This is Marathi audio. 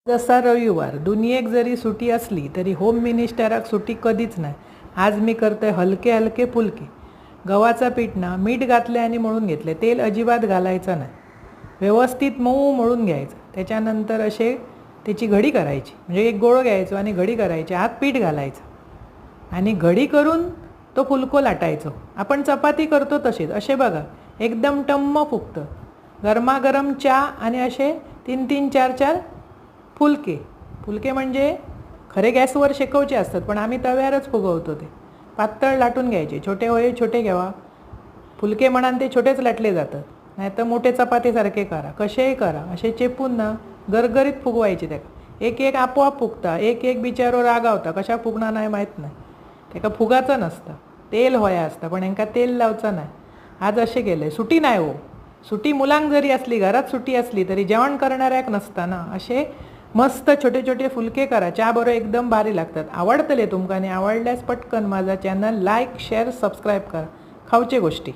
जसा रविवार दुनियेक जरी सुटी असली तरी होम मिनिस्टराक सुटी कधीच नाही. आज मी करते हलके हलके फुलके. गव्हाचा पीठ ना मीठ घातले आणि मळून घेतले. तेल अजिबात घालायचं नाही. व्यवस्थित मऊ मळून घ्यायचं. त्याच्यानंतर असे त्याची घडी करायची. म्हणजे एक गोळ घ्यायचो आणि घडी करायची. आत पीठ घालायचं आणि घडी करून तो फुलको लाटायचो. आपण चपाती करतो तसेच. असे बघा एकदम टम्म फुगतं. गरमागरम चहा आणि असे 3-3 4-4 फुलके. फुलके म्हणजे खरे गॅसवर शेकवचे असतात, पण आम्ही तव्यावरच फुगवतो. ते पातळ लाटून घ्यायचे. छोटे होय छोटे घ्यावा. फुलके म्हणान ते छोटेच लाटले जातात. नाही तर मोठे चपातीसारखे करा. कसेही करा. असे चेपून ना गरगरीत फुगवायचे. त्याका एक एक आपोआप फुगता. एक एक बिचारो रागावता. कशा फुगणार नाही माहीत नाही. त्याका फुगाचं नसतं. तेल होया असतं, पण यांका तेल लावचं नाही. आज असे केले. सुटी नाही हो. सुटी मुलांक जरी असली, घरात सुटी असली तरी जेवण करणाऱ्याक नसता ना. असे मस्त छोटे छोटे फुलके करा. चहा बरोबर एकदम भारी लागतात. आवडतले तुमका आणि आवडल्यास पटकन माझा चॅनल लाईक शेअर सबस्क्राईब करा. खाऊचे गोष्टी.